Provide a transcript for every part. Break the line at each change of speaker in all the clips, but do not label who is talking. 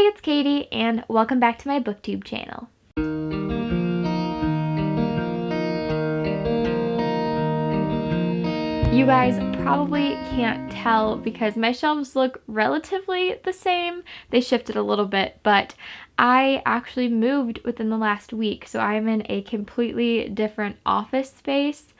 Hey, it's Katie, and welcome back to my booktube channel. You guys probably can't tell because my shelves look relatively the same. They shifted a little bit, but I actually moved within the last week, so I am in a completely different office space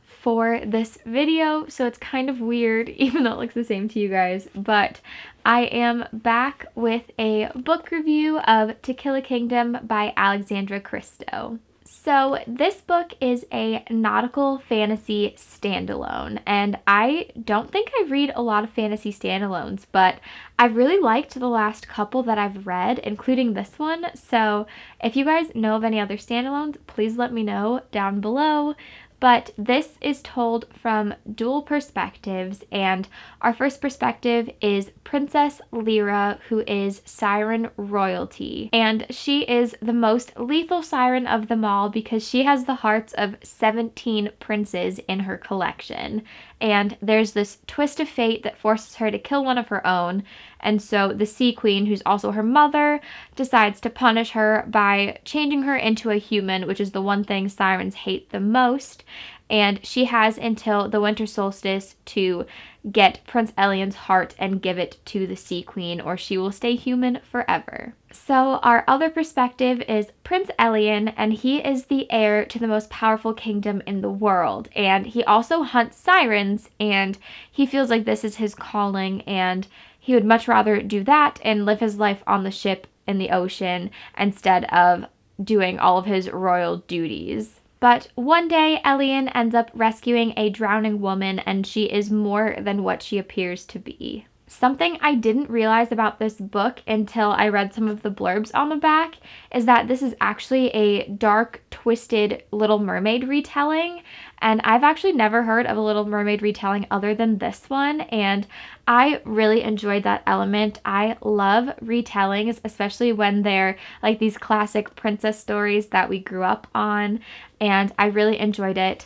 for this video, so it's kind of weird even though it looks the same to you guys, but I am back with a book review of To Kill a Kingdom by Alexandra Cristo. So this book is a nautical fantasy standalone, and I don't think I read a lot of fantasy standalones, but I really liked the last couple that I've read, including this one. So if you guys know of any other standalones, please let me know down below. But this is told from dual perspectives, and our first perspective is Princess Lyra, who is siren royalty. And she is the most lethal siren of them all because she has the hearts of 17 princes in her collection. And there's this twist of fate that forces her to kill one of her own. And so the Sea Queen, who's also her mother, decides to punish her by changing her into a human, which is the one thing sirens hate the most. And she has until the winter solstice to get Prince Elion's heart and give it to the Sea Queen, or she will stay human forever. So our other perspective is Prince Elion, and he is the heir to the most powerful kingdom in the world. And he also hunts sirens, and he feels like this is his calling, and he would much rather do that and live his life on the ship in the ocean instead of doing all of his royal duties. But one day, Elion ends up rescuing a drowning woman, and she is more than what she appears to be. Something I didn't realize about this book until I read some of the blurbs on the back is that this is actually a dark, twisted Little Mermaid retelling, and I've actually never heard of a Little Mermaid retelling other than this one, and I really enjoyed that element. I love retellings, especially when they're like these classic princess stories that we grew up on, and I really enjoyed it.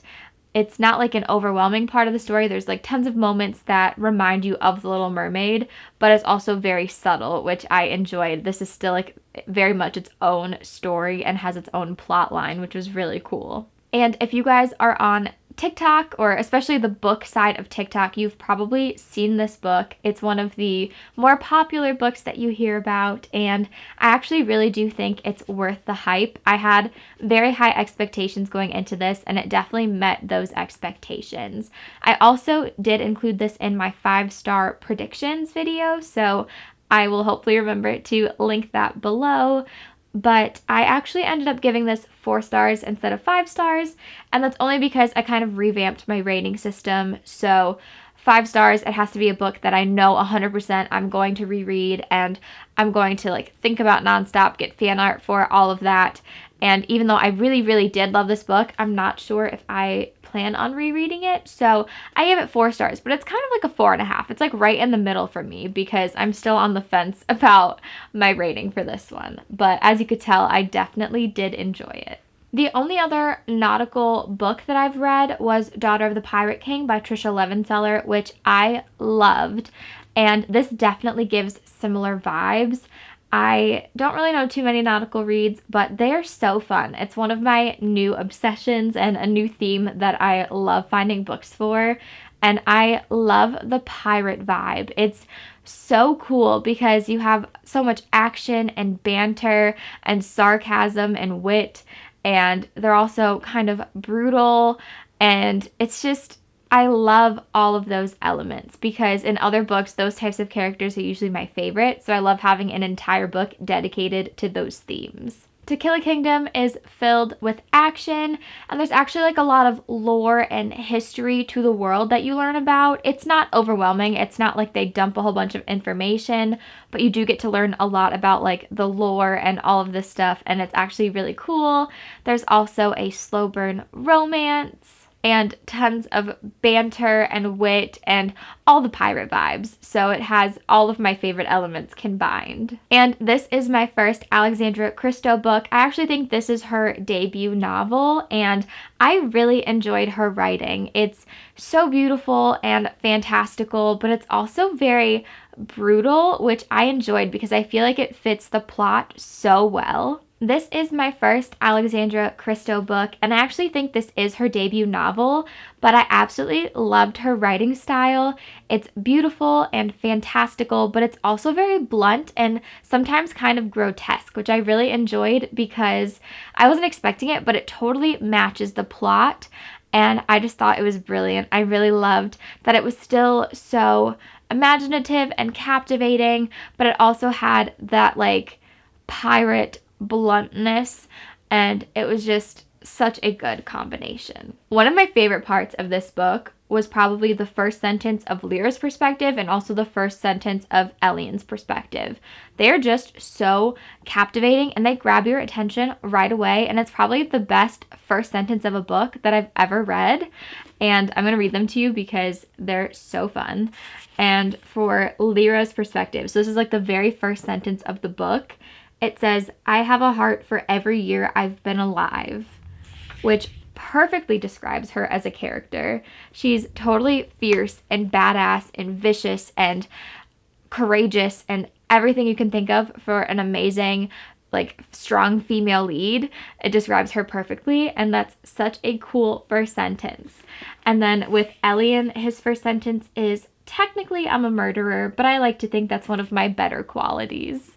It's not like an overwhelming part of the story. There's like tons of moments that remind you of The Little Mermaid, but it's also very subtle, which I enjoyed. This is still like very much its own story and has its own plot line, which was really cool. And if you guys are on TikTok, or especially the book side of TikTok, you've probably seen this book. It's one of the more popular books that you hear about, and I actually really do think it's worth the hype. I had very high expectations going into this, and it definitely met those expectations. I also did include this in my 5-star predictions video, so I will hopefully remember to link that below. But I actually ended up giving this 4 stars instead of 5 stars, and that's only because I kind of revamped my rating system. So 5 stars, it has to be a book that I know 100% I'm going to reread, and I'm going to like think about nonstop, get fan art for, all of that. And even though I really, really did love this book, I'm not sure if I plan on rereading it. So I gave it 4 stars, but it's kind of like a 4.5. It's like right in the middle for me because I'm still on the fence about my rating for this one. But as you could tell, I definitely did enjoy it. The only other nautical book that I've read was Daughter of the Pirate King by Trisha Levenseller, which I loved. And this definitely gives similar vibes. I don't really know too many nautical reads, but they are so fun. It's one of my new obsessions and a new theme that I love finding books for. And I love the pirate vibe. It's so cool because you have so much action and banter and sarcasm and wit, and they're also kind of brutal, and it's just, I love all of those elements because in other books, those types of characters are usually my favorite, so I love having an entire book dedicated to those themes. To Kill a Kingdom is filled with action, and there's actually like a lot of lore and history to the world that you learn about. It's not overwhelming. It's not like they dump a whole bunch of information, but you do get to learn a lot about like the lore and all of this stuff, and it's actually really cool. There's also a slow burn romance. and tons of banter and wit and all the pirate vibes. So it has all of my favorite elements combined. And this is my first Alexandra Cristo book. I actually think this is her debut novel, and I really enjoyed her writing. It's so beautiful and fantastical, but it's also very brutal, which I enjoyed because I feel like it fits the plot so well. This is my first Alexandra Cristo book, and I actually think this is her debut novel, but I absolutely loved her writing style. It's beautiful and fantastical, but it's also very blunt and sometimes kind of grotesque, which I really enjoyed because I wasn't expecting it, but it totally matches the plot, and I just thought it was brilliant. I really loved that it was still so imaginative and captivating, but it also had that like pirate bluntness, and it was just such a good combination. One of my favorite parts of this book was probably the first sentence of Lyra's perspective and also the first sentence of Elian's perspective. They're just so captivating and they grab your attention right away, and it's probably the best first sentence of a book that I've ever read, and I'm going to read them to you because they're so fun. And for Lyra's perspective, so this is like the very first sentence of the book. It says, "I have a heart for every year I've been alive," which perfectly describes her as a character. She's totally fierce and badass and vicious and courageous and everything you can think of for an amazing, like, strong female lead. It describes her perfectly, and that's such a cool first sentence. And then with Elian, his first sentence is, "Technically, I'm a murderer, but I like to think that's one of my better qualities."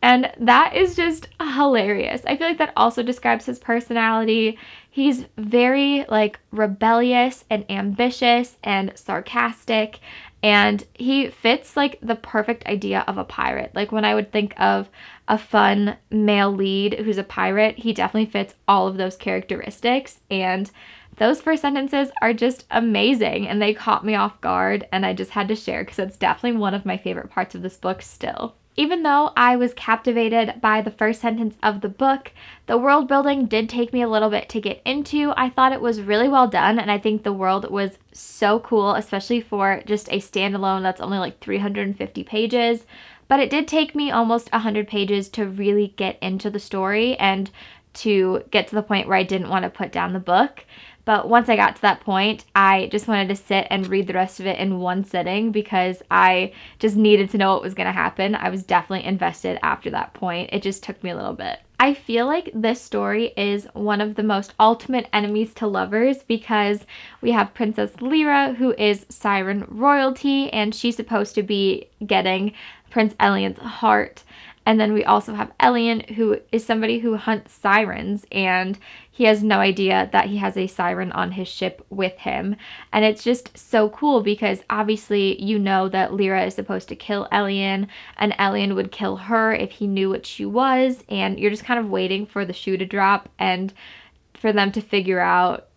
And that is just hilarious. I feel like that also describes his personality. He's very like rebellious and ambitious and sarcastic, and he fits like the perfect idea of a pirate. Like when I would think of a fun male lead who's a pirate, he definitely fits all of those characteristics, and those first sentences are just amazing, and they caught me off guard, and I just had to share because it's definitely one of my favorite parts of this book still. Even though I was captivated by the first sentence of the book, the world building did take me a little bit to get into. I thought it was really well done, and I think the world was so cool, especially for just a standalone that's only like 350 pages. But it did take me almost 100 pages to really get into the story and to get to the point where I didn't want to put down the book. But once I got to that point, I just wanted to sit and read the rest of it in one sitting because I just needed to know what was going to happen. I was definitely invested after that point. It just took me a little bit. I feel like this story is one of the most ultimate enemies to lovers because we have Princess Lyra, who is Siren royalty, and she's supposed to be getting Prince Elian's heart. And then we also have Elian, who is somebody who hunts sirens, and he has no idea that he has a siren on his ship with him. And it's just so cool because obviously you know that Lyra is supposed to kill Elian, and Elian would kill her if he knew what she was, and you're just kind of waiting for the shoe to drop and for them to figure out,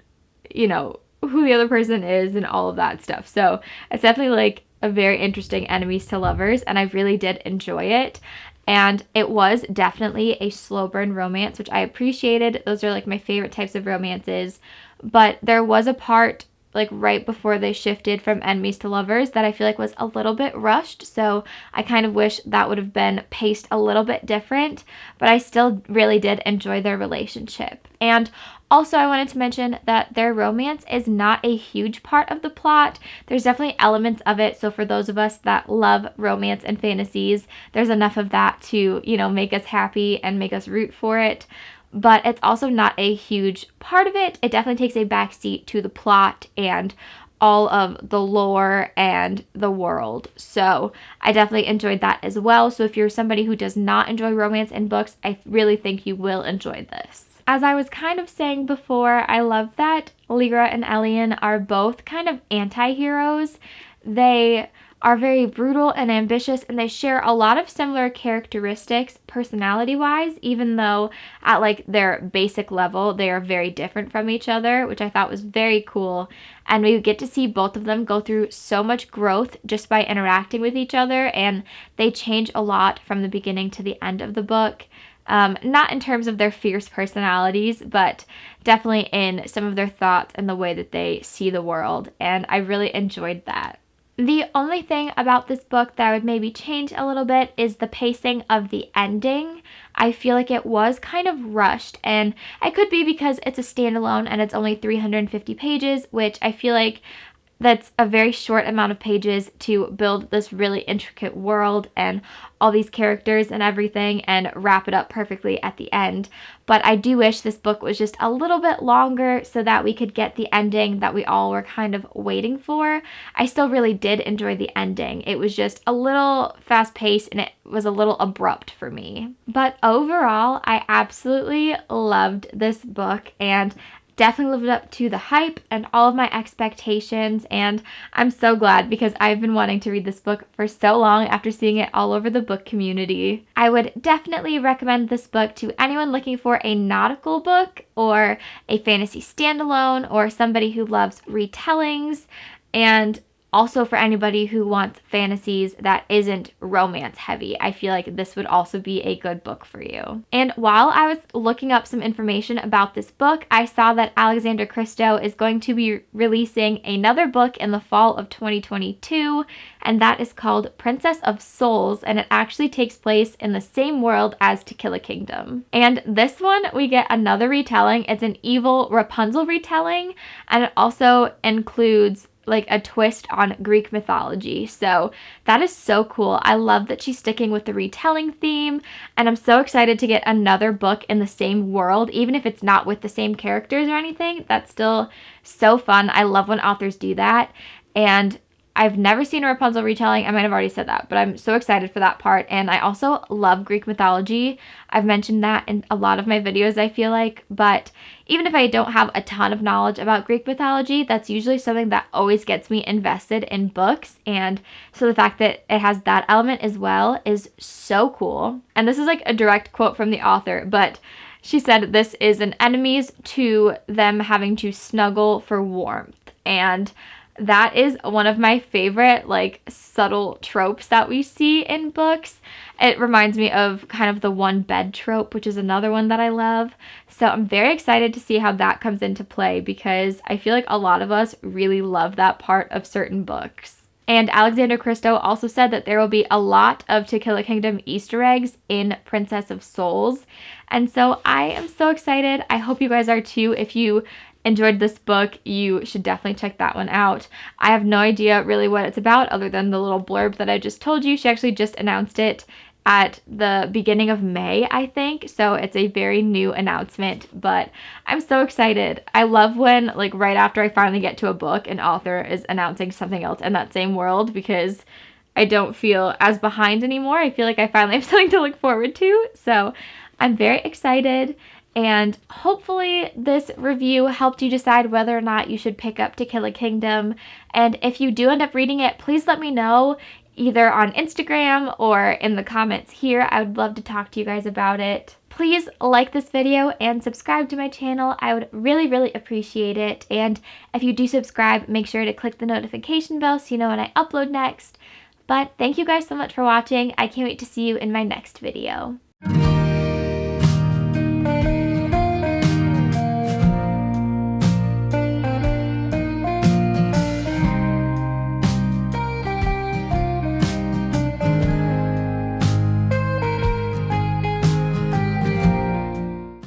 you know, who the other person is and all of that stuff. So it's definitely like a very interesting enemies to lovers, and I really did enjoy it. And it was definitely a slow burn romance, which I appreciated. Those are like my favorite types of romances. But there was a part like right before they shifted from enemies to lovers that I feel like was a little bit rushed. So I kind of wish that would have been paced a little bit different. But I still really did enjoy their relationship. And also, I wanted to mention that their romance is not a huge part of the plot. There's definitely elements of it. So for those of us that love romance and fantasies, there's enough of that to, you know, make us happy and make us root for it. But it's also not a huge part of it. It definitely takes a backseat to the plot and all of the lore and the world. So I definitely enjoyed that as well. So if you're somebody who does not enjoy romance in books, I really think you will enjoy this. As I was kind of saying before, I love that Lyra and Elian are both kind of anti-heroes. They are very brutal and ambitious, and they share a lot of similar characteristics personality-wise, even though at like their basic level, they are very different from each other, which I thought was very cool. And we get to see both of them go through so much growth just by interacting with each other, and they change a lot from the beginning to the end of the book. Not in terms of their fierce personalities, but definitely in some of their thoughts and the way that they see the world. And I really enjoyed that. The only thing about this book that I would maybe change a little bit is the pacing of the ending. I feel like it was kind of rushed, and it could be because it's a standalone and it's only 350 pages, which I feel like that's a very short amount of pages to build this really intricate world and all these characters and everything and wrap it up perfectly at the end. But I do wish this book was just a little bit longer so that we could get the ending that we all were kind of waiting for. I still really did enjoy the ending. It was just a little fast-paced and it was a little abrupt for me. But overall, I absolutely loved this book and definitely lived up to the hype and all of my expectations, and I'm so glad because I've been wanting to read this book for so long after seeing it all over the book community. I would definitely recommend this book to anyone looking for a nautical book or a fantasy standalone or somebody who loves retellings, and also for anybody who wants fantasies that isn't romance heavy. I feel like this would also be a good book for you. And while I was looking up some information about this book, I saw that Alexandra Cristo is going to be releasing another book in the fall of 2022, and that is called Princess of Souls, and it actually takes place in the same world as To Kill a Kingdom. And this one, we get another retelling. It's an evil Rapunzel retelling, and it also includes like a twist on Greek mythology. So that is so cool. I love that she's sticking with the retelling theme, and I'm so excited to get another book in the same world, even if it's not with the same characters or anything. That's still so fun. I love when authors do that. And I've never seen a Rapunzel retelling. I might have already said that, but I'm so excited for that part. And I also love Greek mythology. I've mentioned that in a lot of my videos, I feel like. But even if I don't have a ton of knowledge about Greek mythology, that's usually something that always gets me invested in books. And so the fact that it has that element as well is so cool. And this is like a direct quote from the author, but she said this is an enemies to them having to snuggle for warmth. And that is one of my favorite, like, subtle tropes that we see in books. It reminds me of kind of the one bed trope, which is another one that I love. So I'm very excited to see how that comes into play because I feel like a lot of us really love that part of certain books. And Alexandra Cristo also said that there will be a lot of To Kill a Kingdom Easter eggs in Princess of Souls. And so I am so excited. I hope you guys are too. If you enjoyed this book, you should definitely check that one out. I have no idea really what it's about other than the little blurb that I just told you. She actually just announced it at the beginning of May, I think. So it's a very new announcement, but I'm so excited. I love when, like, right after I finally get to a book, an author is announcing something else in that same world because I don't feel as behind anymore. I feel like I finally have something to look forward to. So I'm very excited. And hopefully this review helped you decide whether or not you should pick up To Kill a Kingdom. And if you do end up reading it, please let me know either on Instagram or in the comments here. I would love to talk to you guys about it. Please like this video and subscribe to my channel. I would really, really appreciate it. And if you do subscribe, make sure to click the notification bell so you know when I upload next. But thank you guys so much for watching. I can't wait to see you in my next video.